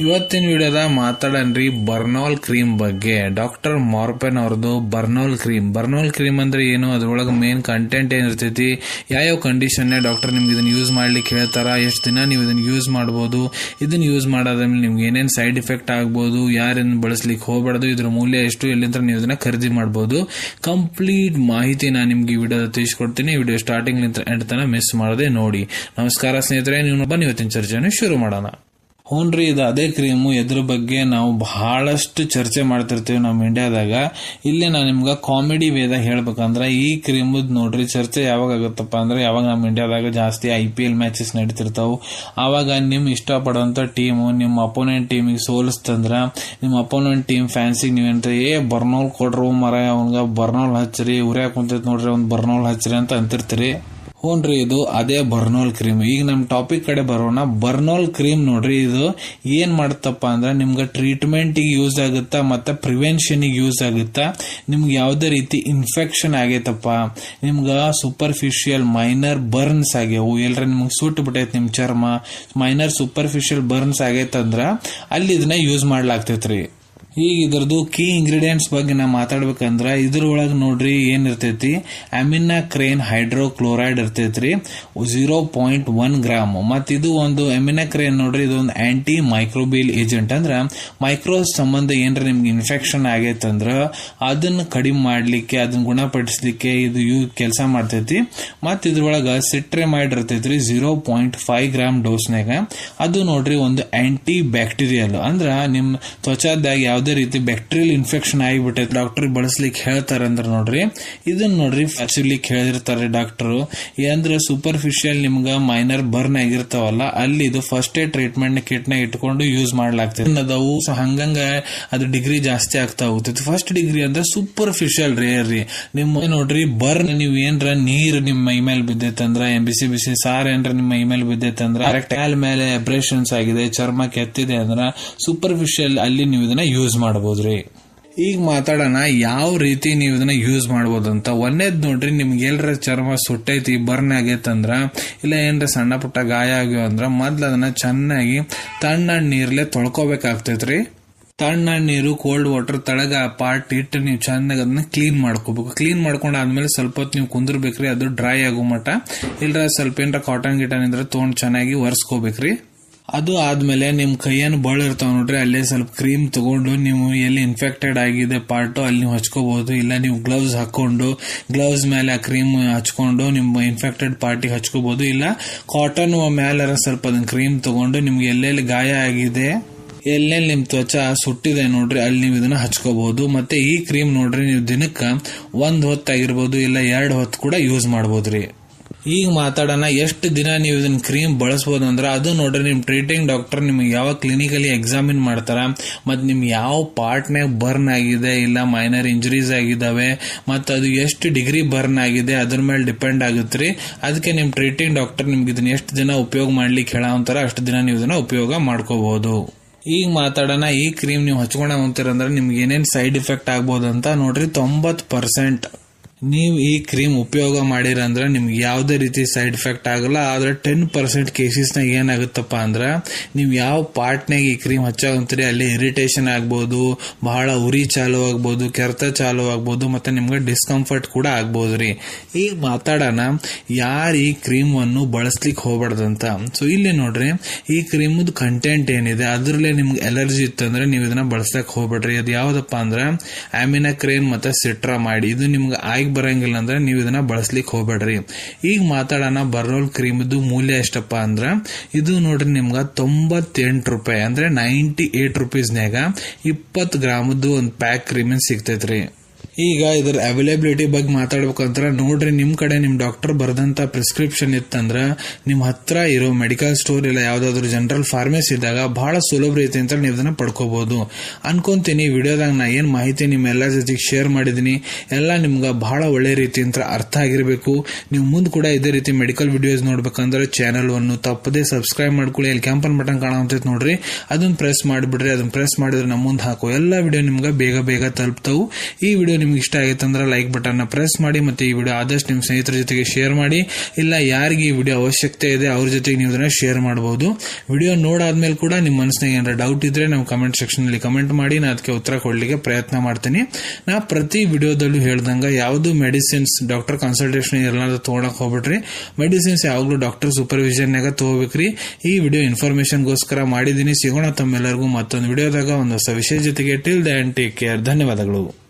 ಇವತ್ತಿನ ವಿಡಿಯೋದಾಗ ಮಾತಾಡನ್ರಿ ಬರ್ನಾಲ್ ಕ್ರೀಮ್ ಬಗ್ಗೆ. ಡಾಕ್ಟರ್ ಮಾರ್ಪೆನ್ ಅವ್ರದ್ದು ಬರ್ನಾಲ್ ಕ್ರೀಮ್ ಅಂದ್ರೆ ಏನು, ಅದ್ರೊಳಗೆ ಮೇನ್ ಕಂಟೆಂಟ್ ಏನಿರ್ತೈತಿ, ಯಾವ ಕಂಡೀಷನ್ ಡಾಕ್ಟರ್ ನಿಮ್ಗೆ ಇದನ್ನ ಯೂಸ್ ಮಾಡ್ಲಿಕ್ಕೆ ಹೇಳ್ತಾರ, ಎಷ್ಟು ದಿನ ನೀವು ಇದನ್ನ ಯೂಸ್ ಮಾಡ್ಬೋದು, ಇದನ್ನ ಯೂಸ್ ಮಾಡೋದ್ಮೇಲೆ ನಿಮ್ಗೆ ಏನೇನ್ ಸೈಡ್ ಎಫೆಕ್ಟ್ ಆಗ್ಬೋದು, ಯಾರನ್ನ ಬಳಸ್ಲಿಕ್ಕೆ ಹೋಗ್ಬಾರ್ದು, ಇದ್ರ ಮೂಲ್ಯ ಎಷ್ಟು, ಎಲ್ಲಿಂದ ನೀವು ಇದನ್ನ ಖರೀದಿ ಮಾಡ್ಬೋದು, ಕಂಪ್ಲೀಟ್ ಮಾಹಿತಿ ನಾನು ನಿಮ್ಗೆ ಈ ವಿಡಿಯೋದ ತಿಳಿಸ್ಕೊಡ್ತೀನಿ. ವಿಡಿಯೋ ಸ್ಟಾರ್ಟಿಂಗ್ ಎಂಡ್ ತನಕ ಮಿಸ್ ಮಾಡದೆ ನೋಡಿ. ನಮಸ್ಕಾರ ಸ್ನೇಹಿತರೆ, ನೀವು ಬನ್ನಿ ಇವತ್ತಿನ ಚರ್ಚೆಯನ್ನು ಶುರು ಮಾಡೋಣ. ಹ್ಞೂನ್ರಿ, ಇದು ಅದೇ ಕ್ರೀಮು ಎದ್ರ ಬಗ್ಗೆ ನಾವು ಬಹಳಷ್ಟು ಚರ್ಚೆ ಮಾಡ್ತಿರ್ತೀವಿ ನಮ್ಮ ಇಂಡಿಯಾದಾಗ. ಇಲ್ಲಿ ನಾನು ನಿಮ್ಗೆ ಕಾಮಿಡಿ ವೇದಾಗ ಹೇಳ್ಬೇಕಂದ್ರೆ ಈ ಕ್ರೀಮದ್ ನೋಡ್ರಿ ಚರ್ಚೆ ಯಾವಾಗ ಆಗುತ್ತಪ್ಪ ಅಂದ್ರೆ, ಯಾವಾಗ ನಮ್ಮ ಇಂಡಿಯಾದಾಗ ಜಾಸ್ತಿ IPL ಮ್ಯಾಚಸ್ ನಡೀತಿರ್ತಾವು, ಆವಾಗ ನಿಮ್ ಇಷ್ಟಪಡುವಂತ ಟೀಮು ನಿಮ್ಮ ಅಪೋನೆಂಟ್ ಟೀಮಿಗೆ ಸೋಲಿಸ್ತಂದ್ರ ನಿಮ್ಮ ಅಪೋನೆಂಟ್ ಟೀಮ್ ಫ್ಯಾನ್ಸಿಗೆ ನೀವೇನ್ರಿ ಬರ್ನೋಲ್ ಕೊಡ್ರು ಮರ, ಅವನ್ಗ ಬರ್ನೋಲ್ ಹಚ್ಚ್ರಿ, ಉರ್ಯಾಕ ಕುಂತೈತಿ ನೋಡ್ರಿ ಅವ್ನ್ ಬರ್ನೋಲ್ ಹಚ್ಚ್ರಿ ಅಂತ ಅಂತಿರ್ತೀರಿ. ಹ್ಞೂನ್ರಿ, ಇದು ಅದೇ ಬರ್ನೋಲ್ ಕ್ರೀಮ್. ಈಗ ನಮ್ ಟಾಪಿಕ್ ಕಡೆ ಬರೋಣ. ಬರ್ನೋಲ್ ಕ್ರೀಮ್ ನೋಡ್ರಿ, ಇದು ಏನ್ ಮಾಡುತ್ತಪ್ಪ ಅಂದ್ರೆ ನಿಮ್ಗೆ ಟ್ರೀಟ್ಮೆಂಟ್ ಯೂಸ್ ಆಗುತ್ತಾ ಮತ್ತೆ ಪ್ರಿವೆನ್ಷನ್ ಯೂಸ್ ಆಗುತ್ತಾ. ನಿಮ್ಗೆ ಯಾವ್ದೇ ರೀತಿ ಇನ್ಫೆಕ್ಷನ್ ಆಗೈತಪ್ಪ, ನಿಮ್ಗ ಸೂಪರ್ಫಿಷಿಯಲ್ ಮೈನರ್ ಬರ್ನ್ಸ್ ಆಗ್ಯಾವು, ಎಲ್ಲರ ನಿಮ್ಗೆ ಸುಟ್ಟು ಬಿಟ್ಟೈತಿ ನಿಮ್ ಚರ್ಮ, ಮೈನರ್ ಸೂಪರ್ಫಿಷಿಯಲ್ ಬರ್ನ್ಸ್ ಆಗೈತಂದ್ರ ಅಲ್ಲಿ ಇದನ್ನ ಯೂಸ್ ಮಾಡ್ಲಾಗ್ತೈತ್ರಿ. ಈಗ ಇದ್ರದ್ದು ಕೀ ಇಂಗ್ರೀಡಿಯೆಂಟ್ಸ್ ಬಗ್ಗೆ ನಾ ಮಾತಾಡ್ಬೇಕಂದ್ರ ಇದ್ರೊಳಗೆ ನೋಡ್ರಿ ಏನಿರ್ತೈತಿ, ಅಮಿನಾಕ್ರೇನ್ ಹೈಡ್ರೋಕ್ಲೋರೈಡ್ ಇರ್ತೈತ್ರಿ 0.1 ಗ್ರಾಮ್. ಮತ್ ಇದು ಒಂದು ಅಮಿನಾಕ್ರೇನ್ ನೋಡ್ರಿ, ಇದು ಒಂದು ಆಂಟಿ ಮೈಕ್ರೋಬಿಯಲ್ ಏಜೆಂಟ್. ಅಂದ್ರ ಮೈಕ್ರೋಸ್ ಸಂಬಂಧ ಏನ್ರ ನಿಮ್ಗೆ ಇನ್ಫೆಕ್ಷನ್ ಆಗೈತಂದ್ರ ಅದನ್ನ ಕಡಿಮೆ ಮಾಡ್ಲಿಕ್ಕೆ, ಅದನ್ನ ಗುಣಪಡಿಸ್ಲಿಕ್ಕೆ ಇದು ಕೆಲಸ ಮಾಡ್ತೈತಿ. ಮತ್ ಇದ್ರೊಳಗ ಸಿಟ್ರೆಮೈಡ್ ಇರ್ತೈತ್ರಿ 0.5 ಗ್ರಾಮ್ ಡೋಸ್ನಾಗ. ಅದು ನೋಡ್ರಿ ಒಂದು ಆಂಟಿ ಬ್ಯಾಕ್ಟೀರಿಯಲ್, ಅಂದ್ರ ನಿಮ್ ತ್ವಚಾದಾಗ ಯಾವ್ದೇ ರೀತಿ ಬ್ಯಾಕ್ಟೀರಿಯಲ್ ಇನ್ಫೆಕ್ಷನ್ ಆಗಿಬಿಟ್ಟೈತಿ, ಡಾಕ್ಟರ್ ಬಳಸ್ಲಿಕ್ಕೆ ಹೇಳ್ತಾರೆ ಅಂದ್ರೆ ನೋಡ್ರಿ ಇದನ್ನ ನೋಡ್ರಿ ಹಚ್ಚಲಿಕ್ಕೆ ಹೇಳಿರ್ತಾರೆ ಡಾಕ್ಟರ್. ಅಂದ್ರೆ ಸೂಪರ್ಫಿಷಿಯಲ್ ನಿಮ್ಗ ಮೈನರ್ ಬರ್ನ್ ಆಗಿರ್ತಾವಲ್ಲ ಅಲ್ಲಿ ಇದು ಫಸ್ಟ್ ಏಡ್ ಟ್ರೀಟ್ಮೆಂಟ್ ಕಿಟ್ ನ ಇಟ್ಕೊಂಡು ಯೂಸ್ ಮಾಡ್ಲಾಗ್ತದೆ. ಅದಾವು ಹಂಗಂಗ ಅದು ಡಿಗ್ರಿ ಜಾಸ್ತಿ ಆಗ್ತಾ ಹೋಗ್ತೈತಿ. ಫಸ್ಟ್ ಡಿಗ್ರಿ ಅಂದ್ರೆ ಸೂಪರ್ಫಿಷಿಯಲ್ ರೇರ್ ರೀ. ನಿಮ್ಮ ನೋಡ್ರಿ ಬರ್ನ್ ನೀವು ಏನ್ರ ನೀರ್ ನಿಮ್ಮ ಮೈ ಮೇಲೆ ಬಿದ್ದೈತಂದ್ರ, ಬಿಸಿ ಸಾರ್ ಏನ್ರ ನಿಮ್ಮ ಮೈ ಮೇಲೆ ಬಿದ್ದೈತಂದ್ರ, ಡೈರೆಕ್ಟ್ ಕಾಲ್ ಮೇಲೆ ಅಬ್ರೇಷನ್ಸ್ ಆಗಿದೆ, ಚರ್ಮ ಕೆತ್ತಿದೆ ಅಂದ್ರ ಸೂಪರ್ಫಿಷಿಯಲ್ ಅಲ್ಲಿ ನೀವು ಇದನ್ನ ಯೂಸ್ ಮಾಡಬಹುದ್ರಿ. ಈಗ ಮಾತಾಡೋಣ ಯಾವ ರೀತಿ ನೀವು ಇದನ್ನ ಯೂಸ್ ಮಾಡಬಹುದಂತ. ಒಂದೇದ್ ನೋಡ್ರಿ, ನಿಮ್ಗೆ ಎಲ್ಲರ ಚರ್ಮ ಸುಟ್ಟೈತಿ, ಬರ್ನ್ ಆಗೈತಂದ್ರ, ಇಲ್ಲ ಏನ್ರ ಸಣ್ಣ ಪುಟ್ಟ ಗಾಯ ಆಗ್ಯಾವ ಅಂದ್ರ ಮೊದ್ಲು ಅದನ್ನ ಚೆನ್ನಾಗಿ ತಣ್ಣ ನೀರ್ಲೆ ತೊಳ್ಕೊಬೇಕಾಗ್ತೈತ್ರಿ. ತಣ್ಣ ನೀರು ಕೋಲ್ಡ್ ವಾಟರ್ ತಳಗ ಪಾರ್ಟ್ ಇಟ್ಟು ನೀವು ಚೆನ್ನಾಗಿ ಅದನ್ನ ಕ್ಲೀನ್ ಮಾಡ್ಕೋಬೇಕು. ಕ್ಲೀನ್ ಮಾಡ್ಕೊಂಡ್ ಆದ್ಮೇಲೆ ಸ್ವಲ್ಪ ಹೊತ್ತು ನೀವು ಕುಂದಿರ್ಬೇಕ್ರಿ, ಅದು ಡ್ರೈ ಆಗೋ ಮಟ. ಇಲ್ರ ಸ್ವಲ್ಪ ಏನ್ರ ಕಾಟನ್ ಗಿಟನ್ ಇದ್ರೆ ತೊಗೊಂಡ್ ಚೆನ್ನಾಗಿ ಒರೆಸ್ಕೋಬೇಕ್ರಿ. ಅದು ಆದ್ಮೇಲೆ ನಿಮ್ ಕೈಯನ್ನು ಬಳ ಇರ್ತಾವ ನೋಡ್ರಿ, ಅಲ್ಲೇ ಸ್ವಲ್ಪ ಕ್ರೀಮ್ ತಗೊಂಡು ನೀವು ಎಲ್ಲಿ ಇನ್ಫೆಕ್ಟೆಡ್ ಆಗಿದೆ ಪಾರ್ಟ್ ಅಲ್ಲಿ ನೀವು ಹಚ್ಕೋಬಹುದು. ಇಲ್ಲ ನೀವು ಗ್ಲೌಸ್ ಹಾಕೊಂಡು ಗ್ಲೌಸ್ ಮೇಲೆ ಆ ಕ್ರೀಮ್ ಹಚ್ಕೊಂಡು ನಿಮ್ಮ ಇನ್ಫೆಕ್ಟೆಡ್ ಪಾರ್ಟಿಗೆ ಹಚ್ಕೋಬಹುದು. ಇಲ್ಲ ಕಾಟನ್ ಮೇಲೆ ಸ್ವಲ್ಪ ಅದನ್ನ ಕ್ರೀಮ್ ತಗೊಂಡು ನಿಮ್ಗೆ ಎಲ್ಲೆಲ್ಲಿ ಗಾಯ ಆಗಿದೆ, ಎಲ್ಲೆಲ್ಲಿ ನಿಮ್ ತ್ವಚಾ ಸುಟ್ಟಿದೆ ನೋಡ್ರಿ ಅಲ್ಲಿ ನೀವು ಇದನ್ನ ಹಚ್ಕೋಬಹುದು. ಮತ್ತೆ ಈ ಕ್ರೀಮ್ ನೋಡ್ರಿ ನೀವು ದಿನಕ್ಕ 1 ಹೊತ್ತಾಗಿರ್ಬೋದು ಇಲ್ಲ 2 ಹೊತ್ತು ಕೂಡ ಯೂಸ್ ಮಾಡಬಹುದ್ರಿ. ಈಗ ಮಾತಾಡೋಣ ಎಷ್ಟು ದಿನ ನೀವು ಇದನ್ನ ಕ್ರೀಮ್ ಬಳಸಬಹುದು ಅಂದ್ರ, ಅದು ನೋಡ್ರಿ ನಿಮ್ ಟ್ರೀಟಿಂಗ್ ಡಾಕ್ಟರ್ ನಿಮ್ಗೆ ಯಾವ ಕ್ಲಿನಿಕಲಿ ಎಕ್ಸಾಮಿನ್ ಮಾಡ್ತಾರ, ಮತ್ ನಿಮ್ ಯಾವ ಪಾರ್ಟ್ನಾಗ ಬರ್ನ್ ಆಗಿದೆ, ಇಲ್ಲ ಮೈನರ್ ಇಂಜುರೀಸ್ ಆಗಿದಾವೆ, ಮತ್ ಅದು ಎಷ್ಟು ಡಿಗ್ರಿ ಬರ್ನ್ ಆಗಿದೆ ಅದ್ರ ಮೇಲೆ ಡಿಪೆಂಡ್ ಆಗುತ್ತ್ರಿ. ಅದಕ್ಕೆ ನಿಮ್ ಟ್ರೀಟಿಂಗ್ ಡಾಕ್ಟರ್ ನಿಮ್ಗೆ ಇದನ್ನ ಎಷ್ಟು ದಿನ ಉಪಯೋಗ ಮಾಡ್ಲಿಕ್ಕೆ ಹೇಳಂತಾರ ಅಷ್ಟು ದಿನ ನೀವು ಇದನ್ನ ಉಪಯೋಗ ಮಾಡ್ಕೋಬಹುದು. ಈಗ ಮಾತಾಡೋಣ ಈ ಕ್ರೀಮ್ ನೀವು ಹಚ್ಕೊಂಡ ಹೋಗ್ತೀರಂದ್ರೆ ನಿಮ್ಗೆ ಏನೇನ್ ಸೈಡ್ ಎಫೆಕ್ಟ್ ಆಗ್ಬೋದಂತ. ನೋಡ್ರಿ 90% ನೀವು ಈ ಕ್ರೀಮ್ ಉಪಯೋಗ ಮಾಡಿರಂದ್ರೆ ನಿಮ್ಗೆ ಯಾವುದೇ ರೀತಿ ಸೈಡ್ ಎಫೆಕ್ಟ್ ಆಗಲ್ಲ. ಆದ್ರೆ 10% ಕೇಸಸ್ನಾಗ ಏನಾಗುತ್ತಪ್ಪ ಅಂದ್ರ, ನೀವು ಯಾವ ಪಾರ್ಟ್ನಾಗ ಈ ಕ್ರೀಮ್ ಹಚ್ಚಾಗಂತೀರಿ ಅಲ್ಲಿ ಇರಿಟೇಷನ್ ಆಗ್ಬೋದು, ಬಹಳ ಉರಿ ಚಾಲು ಆಗ್ಬೋದು, ಕೆರೆತ ಚಾಲು ಆಗ್ಬೋದು, ಮತ್ತೆ ನಿಮ್ಗೆ ಡಿಸ್ಕಂಫರ್ಟ್ ಕೂಡ ಆಗ್ಬೋದ್ರಿ. ಈಗ ಮಾತಾಡೋಣ ಯಾರು ಈ ಕ್ರೀಮ್ ಅನ್ನು ಬಳಸ್ಲಿಕ್ಕೆ ಹೋಗ್ಬಾರ್ದಂತ. ಸೊ ಇಲ್ಲಿ ನೋಡ್ರಿ ಈ ಕ್ರೀಮ್ ಕಂಟೆಂಟ್ ಏನಿದೆ ಅದ್ರಲ್ಲೇ ನಿಮ್ಗೆ ಅಲರ್ಜಿ ಇತ್ತಂದ್ರೆ ನೀವು ಇದನ್ನ ಬಳಸಕ್ ಹೋಗ್ಬೇಡ್ರಿ. ಅದು ಯಾವ್ದಪ್ಪ ಅಂದ್ರ ಅಮಿನಾಕ್ರೇನ್ ಮತ್ತೆ ಸಿಟ್ರಾಮೈಡ್. ಇದು ನಿಮ್ಗೆ ಬರಂಗಿಲ್ಲ ಅಂದ್ರೆ ನೀವು ಇದನ್ನ ಬಳಸ್ಲಿಕ್ಕೆ ಹೋಗ್ಬೇಡ್ರಿ. ಈಗ ಮಾತಾಡೋಣ ಬರ್ನೋಲ್ ಕ್ರೀಮ್ ಮೂಲ್ಯ ಎಷ್ಟಪ್ಪ ಅಂದ್ರ, ಇದು ನೋಡ್ರಿ ನಿಮ್ಗ 98 ರೂಪಾಯಿ ಅಂದ್ರೆ 98 ರೂಪೀಸ್ನಾಗ 20 ಗ್ರಾಮದ್ದು ಒಂದು ಪ್ಯಾಕ್ ಕ್ರೀಮ್ ಸಿಗ್ತೈತ್ರಿ. ಈಗ ಇದರ ಅವೈಲೇಬಿಲಿಟಿ ಬಗ್ಗೆ ಮಾತಾಡ್ಬೇಕಂದ್ರ ನೋಡ್ರಿ, ನಿಮ್ ಕಡೆ ನಿಮ್ ಡಾಕ್ಟರ್ ಬರೆದಂತ ಪ್ರಿಸ್ಕ್ರಿಪ್ಷನ್ ಇತ್ತಂದ್ರ ನಿಮ್ ಹತ್ರ ಇರೋ ಮೆಡಿಕಲ್ ಸ್ಟೋರ್ ಇಲ್ಲ ಯಾವ್ದಾದ್ರು ಜನರಲ್ ಫಾರ್ಮಸಿ ಇದ್ದಾಗ ಬಹಳ ಸುಲಭ ರೀತಿ ಅಂತ ನೀವು ಇದನ್ನ ಪಡ್ಕೋಬಹುದು ಅನ್ಕೊಂತೀನಿ. ವಿಡಿಯೋದಾಗ ನಾ ಏನ್ ಮಾಹಿತಿ ನಿಮ್ಮೆಲ್ಲ ಜೊತೆಗೆ ಶೇರ್ ಮಾಡಿದೀನಿ ಎಲ್ಲ ನಿಮ್ಗ ಬಹಳ ಒಳ್ಳೆ ರೀತಿ ಅಂತ ಅರ್ಥ ಆಗಿರ್ಬೇಕು. ನೀವು ಮುಂದ್ ಕೂಡ ಇದೇ ರೀತಿ ಮೆಡಿಕಲ್ ವಿಡಿಯೋಸ್ ನೋಡ್ಬೇಕಂದ್ರೆ ಚಾನಲ್ ಅನ್ನು ತಪ್ಪದೆ ಸಬ್ಸ್ಕ್ರೈಬ್ ಮಾಡ್ಕೊಳ್ಳಿ. ಅಲ್ಲಿ ಕ್ಯಾಂಪನ್ ಬಟನ್ ಕಾಣುವಂತೈತಿ ನೋಡ್ರಿ, ಅದನ್ನ ಪ್ರೆಸ್ ಮಾಡಿಬಿಡ್ರಿ. ಅದನ್ನ ಪ್ರೆಸ್ ಮಾಡಿದ್ರೆ ನಮ್ಮ ಮುಂದೆ ಹಾಕೋ ಎಲ್ಲಾ ವಿಡಿಯೋ ನಿಮ್ಗೆ ಬೇಗ ತಲುಪ್ತಾವು. ಈ ವಿಡಿಯೋ ನಿಮ್ಗೆ ಇಷ್ಟ ಆಗುತ್ತೆ ಅಂದ್ರೆ ಲೈಕ್ ಬಟನ್ ನ ಪ್ರೆಸ್ ಮಾಡಿ, ಮತ್ತೆ ಈ ವಿಡಿಯೋ ಆದಷ್ಟು ನಿಮ್ಮ ಸ್ನೇಹಿತರ ಜೊತೆಗೆ ಶೇರ್ ಮಾಡಿ. ಇಲ್ಲ ಯಾರಿಗೆ ಈ ವಿಡಿಯೋ ಅವಶ್ಯಕತೆ ಇದೆ ಅವ್ರ ಜೊತೆಗೆ ನೀವು ಇದನ್ನ ಶೇರ್ ಮಾಡಬಹುದು. ವಿಡಿಯೋ ನೋಡಾದ್ಮೇಲೆ ಕೂಡ ನಿಮ್ಮ ಮನಸ್ಸಿನಾಗ ಏನಾರ ಡೌಟ್ ಇದ್ರೆ ನಾವು ಕಮೆಂಟ್ ಸೆಕ್ಷನ್ ಅಲ್ಲಿ ಕಮೆಂಟ್ ಮಾಡಿ, ನಾನು ಅದಕ್ಕೆ ಉತ್ತರ ಕೊಡ್ಲಿಕ್ಕೆ ಪ್ರಯತ್ನ ಮಾಡ್ತೀನಿ. ನಾ ಪ್ರತಿ ವಿಡಿಯೋದಲ್ಲೂ ಹೇಳ್ದಂಗ ಯಾವ್ದು ಮೆಡಿಸಿನ್ಸ್ ಡಾಕ್ಟರ್ ಕನ್ಸಲ್ಟೇಷನ್ ಎಲ್ಲಾದ್ರೂ ತಗೊಳಕ್ ಹೋಗ್ಬಿಟ್ರಿ. ಮೆಡಿಸಿನ್ಸ್ ಯಾವಾಗ್ಲೂ ಡಾಕ್ಟರ್ ಸೂಪರ್ವಿಷನ್ ನಾಗ ತಗೋಬೇಕ್ರಿ. ಈ ವಿಡಿಯೋ ಇನ್ಫಾರ್ಮೇಶನ್ ಗೋಸ್ಕರ ಮಾಡಿದೀನಿ. ಸಿಗೋಣ ತಮ್ಮೆಲ್ಲರಿಗೂ ಮತ್ತೊಂದು ವಿಡಿಯೋದಾಗ ಒಂದು ಹೊಸ ವಿಷಯ ಜೊತೆಗೆ. Till then take care. ಧನ್ಯವಾದಗಳು.